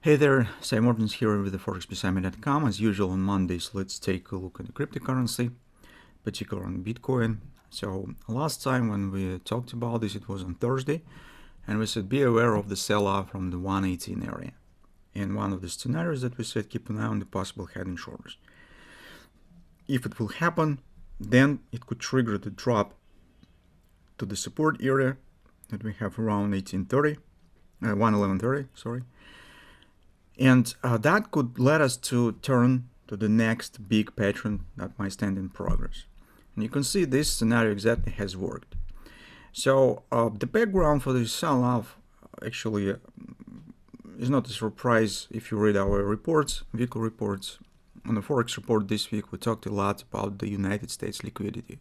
Hey there, Sive Morten here with the ForexPeaceArmy.com. As usual on Mondays, let's take a look at the cryptocurrency, particularly on Bitcoin. So last time when we talked about this, it was on Thursday, and we said be aware of the sell-off from the 118 area. And one of the scenarios that we said, keep an eye on the possible head and shoulders. If it will happen, then it could trigger the drop to the support area that we have around 111.30, sorry. And that could let us to turn to the next big pattern that might stand in progress. And you can see this scenario exactly has worked. So the background for this sell-off actually is not a surprise if you read our reports, weekly reports. On the Forex report this week, we talked a lot about the United States liquidity.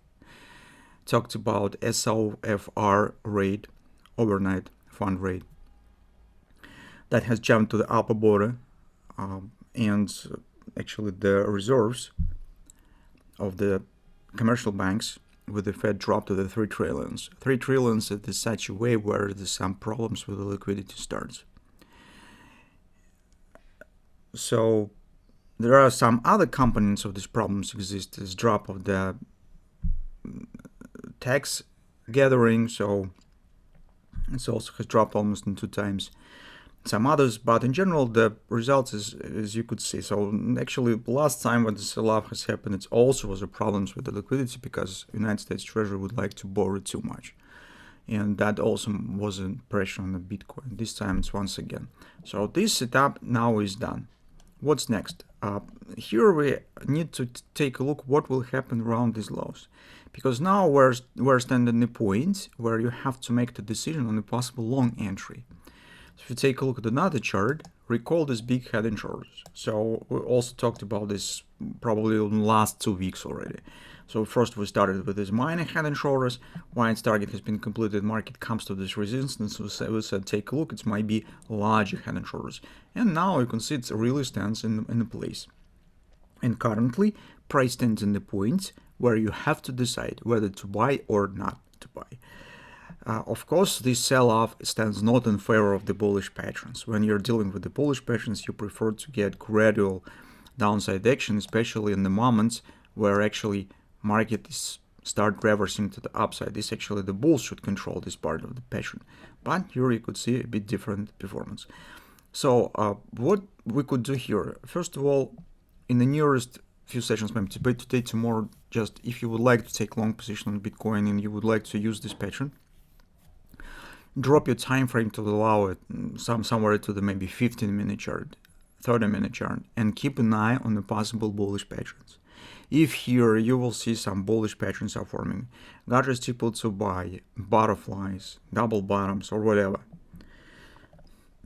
Talked about SOFR rate, overnight fund rate, that has jumped to the upper border, and actually the reserves of the commercial banks with the Fed dropped to the 3 trillions. 3 trillions is such a way where there's some problems with the liquidity starts. So there are some other components of these problems exist. This drop of the tax gathering, so it also has dropped almost in 2 times. Some others, but in general the results is as you could see. So actually last time when the sell-off has happened, it also was a problems with the liquidity because United States Treasury would like to borrow too much, and that also was a pressure on the Bitcoin. This time it's once again. So this setup now is done. What's next? Here we need to take a look what will happen around these lows, because now we're standing the point where you have to make the decision on a possible long entry. So if you take a look at another chart, recall this big head and shoulders. So we also talked about this probably in the last 2 weeks already. So first we started with this minor head and shoulders. When its target has been completed, market comes to this resistance. We said take a look, it might be larger head and shoulders. And now you can see it really stands in the place. And currently, price stands in the point where you have to decide whether to buy or not to buy. Of course, this sell-off stands not in favor of the bullish patterns. When you're dealing with the bullish patterns, you prefer to get gradual downside action, especially in the moments where actually market is start reversing to the upside. This actually the bulls should control this part of the pattern, but here you could see a bit different performance. So what we could do here, first of all, in the nearest few sessions, maybe today, tomorrow, just if you would like to take long position on Bitcoin and you would like to use this pattern, drop your time frame to allow it somewhere to the maybe 15-minute chart, 30-minute chart, and keep an eye on the possible bullish patterns. If here you will see some bullish patterns are forming, larger steeple to buy, butterflies, double bottoms, or whatever,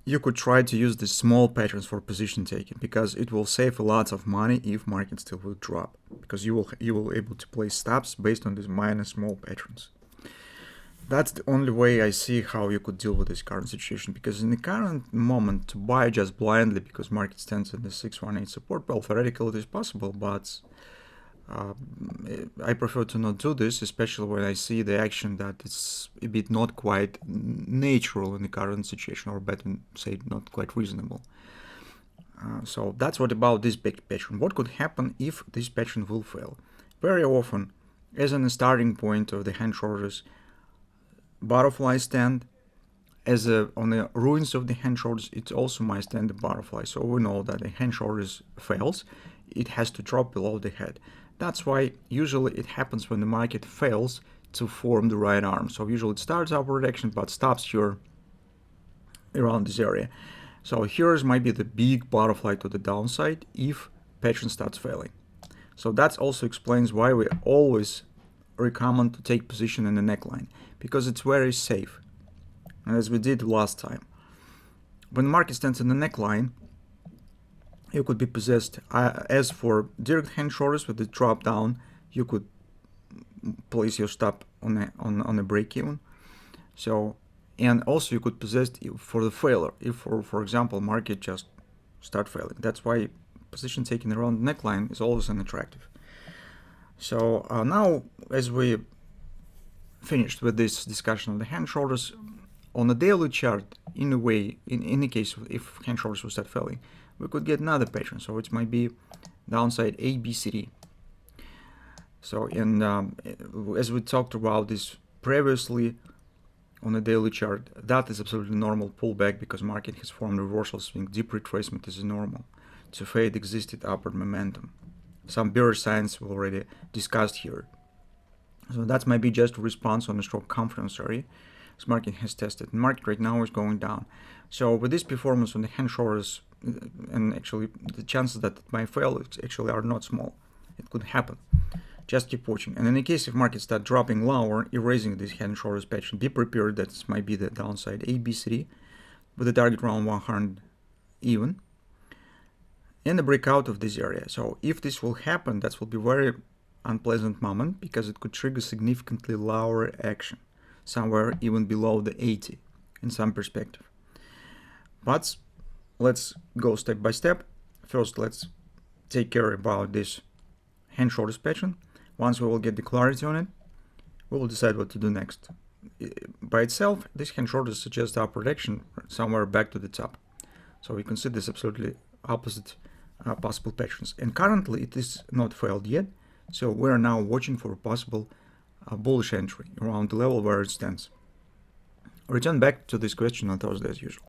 you could try to use the small patterns for position taking, because it will save a lot of money if market still will drop, because you will able to place stops based on these minor small patterns. That's the only way I see how you could deal with this current situation, because in the current moment to buy just blindly because market stands in the 618 support, well, theoretically it is possible, but I prefer to not do this, especially when I see the action that is a bit not quite natural in the current situation, or better say not quite reasonable. So that's what about this big pattern. What could happen if this pattern will fail? Very often, as in the starting point of the hand shoulders, butterfly stand, as on the ruins of the hand shoulders, it also might stand the butterfly. So we know that the hand shoulders fails, it has to drop below the head. That's why usually it happens when the market fails to form the right arm. So usually it starts upward action but stops here around this area. So here's might be the big butterfly to the downside if pattern starts failing. So that also explains why we always recommend to take position in the neckline, because it's very safe, as we did last time. When the market stands in the neckline, you could be possessed. As for direct hand shoulders with the drop down, you could place your stop on a break even. So, and also you could possess for the failure if for example market just start failing. That's why position taking around the neckline is always unattractive. So now, as we finished with this discussion of the hand shoulders, on a daily chart, in a way, in any case, if hand shoulders will start failing, we could get another pattern. So it might be downside A, B, C, D. So, as we talked about this previously on a daily chart, that is absolutely normal pullback because market has formed reversal swing. Deep retracement is normal. To fade existed upward momentum. Some bearish signs we already discussed here. So that might be just a response on a strong confidence area. This market has tested. The market right now is going down. So with this performance on the hand shoulders, and actually the chances that it might fail actually are not small. It could happen. Just keep watching. And in the case if markets start dropping lower, erasing this hand and shoulders pattern, be prepared that this might be the downside A, B, C, D, with the target around 100 even, and a breakout of this area. So if this will happen, that will be very unpleasant moment because it could trigger significantly lower action, somewhere even below the 80 in some perspective. But let's go step by step. First, let's take care about this hand shoulders pattern. Once we will get the clarity on it, we will decide what to do next. By itself, this hand shoulders suggests upward action somewhere back to the top. So you can see this absolutely opposite possible patterns. And currently it is not failed yet. So we're now watching for a possible bullish entry around the level where it stands. Return back to this question on Thursday as usual.